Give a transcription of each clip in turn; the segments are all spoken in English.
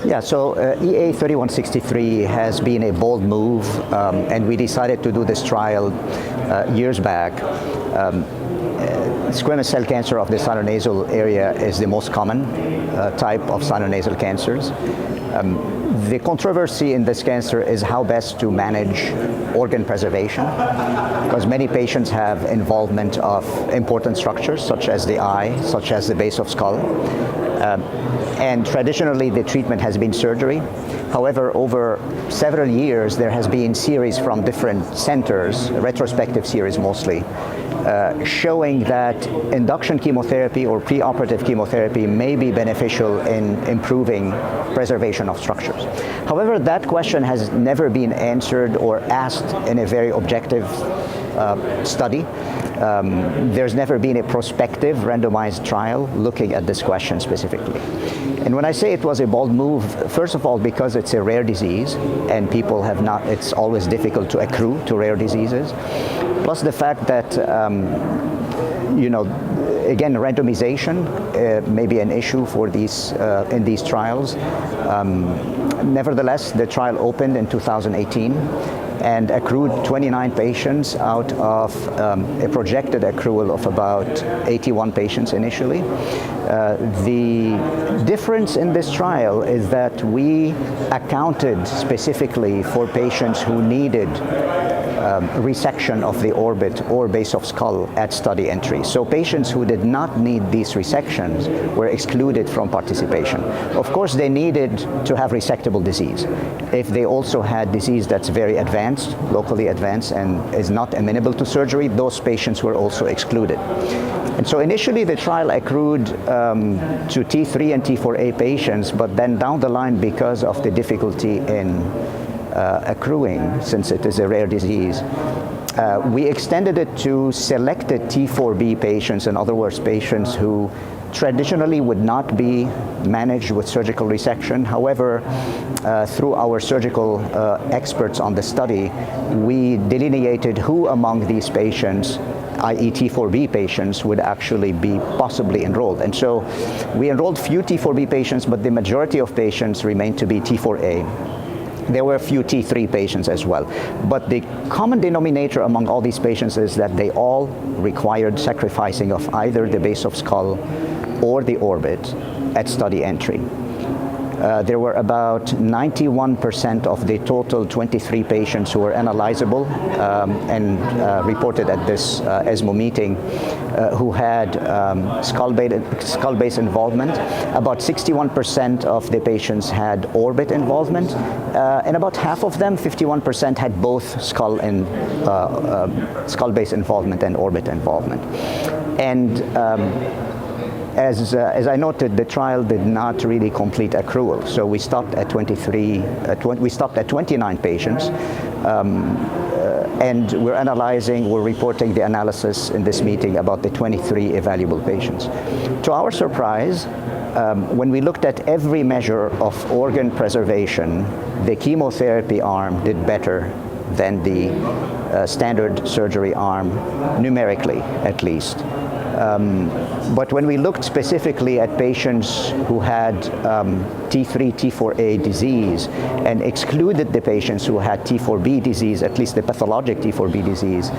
Yeah, so EA3163 has been a bold move, and we decided to do this trial years back. Squamous cell cancer of the sinonasal area is the most common type of sinonasal cancers. The controversy in this cancer is how best to manage organ preservation, because many patients have involvement of important structures such as the eye, such as the base of skull. And traditionally the treatment has been surgery. However, over several years there has been series from different centers, retrospective series mostly, showing that induction chemotherapy or preoperative chemotherapy may be beneficial in improving preservation of structures. However, that question has never been answered or asked in a very objective study. There's never been a prospective randomized trial looking at this question specifically. And when I say it was a bold move, first of all, because it's a rare disease and people have not, it's always difficult to accrue to rare diseases. Plus the fact that, again, randomization may be an issue for these, in these trials. Nevertheless, the trial opened in 2018 and accrued 29 patients out of a projected accrual of about 81 patients initially. The difference in this trial is that we accounted specifically for patients who needed resection of the orbit or base of skull at study entry. So patients who did not need these resections were excluded from participation. Of course, they needed to have resectable disease. If they also had disease that's very advanced, locally advanced, and is not amenable to surgery, those patients were also excluded. And so initially the trial accrued to T3 and T4A patients, but then down the line, because of the difficulty in accruing, since it is a rare disease, we extended it to selected T4B patients, in other words, patients who traditionally would not be managed with surgical resection. However, through our surgical experts on the study, we delineated who among these patients, i.e. T4B patients, would actually be possibly enrolled. And so we enrolled few T4B patients, but the majority of patients remained to be T4A. There were a few T3 patients as well. But the common denominator among all these patients is that they all required sacrificing of either the base of skull or the orbit at study entry. There were about 91% of the total 23 patients who were analyzable and reported at this ESMO meeting who had skull base involvement. About 61% of the patients had orbit involvement, and about half of them, 51%, had both skull and skull base involvement and orbit involvement. And as I noted, the trial did not really complete accrual, so we stopped at 29 patients, and we're reporting the analysis in this meeting about the 23 evaluable patients. To our surprise, when we looked at every measure of organ preservation, the chemotherapy arm did better than the standard surgery arm, numerically at least. But when we looked specifically at patients who had T3, T4A disease and excluded the patients who had T4B disease, at least the pathologic T4B disease,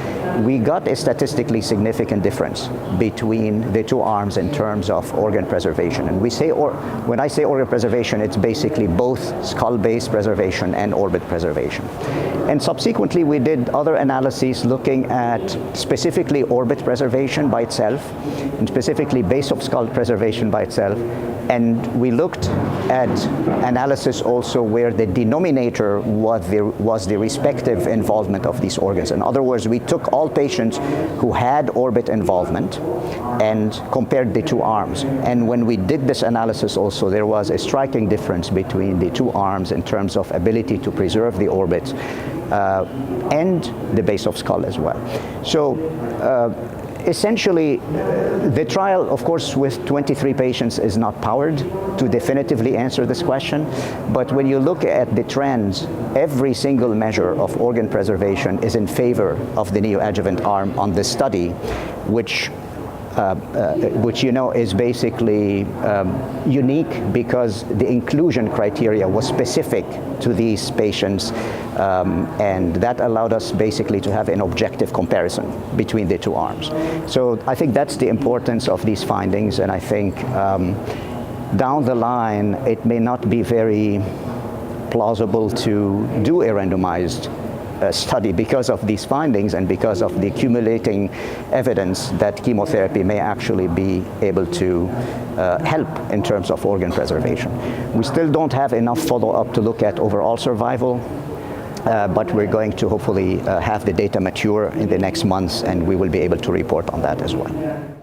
we got a statistically significant difference between the two arms in terms of organ preservation. And when I say organ preservation, it's basically both skull base preservation and orbit preservation. And subsequently, we did other analyses looking at specifically orbit preservation by itself, and specifically base of skull preservation by itself. And we looked at analysis also where the denominator was the respective involvement of these organs. In other words, we took all patients who had orbit involvement and compared the two arms. And when we did this analysis also, there was a striking difference between the two arms in terms of ability to preserve the orbit and the base of skull as well. So essentially, the trial, of course, with 23 patients is not powered to definitively answer this question, but when you look at the trends, every single measure of organ preservation is in favor of the neoadjuvant arm on this study, which which is basically unique because the inclusion criteria was specific to these patients, and that allowed us basically to have an objective comparison between the two arms. So I think that's the importance of these findings, and I think down the line it may not be very plausible to do a randomized study because of these findings and because of the accumulating evidence that chemotherapy may actually be able to help in terms of organ preservation. We still don't have enough follow-up to look at overall survival, but we're going to hopefully have the data mature in the next months, and we will be able to report on that as well.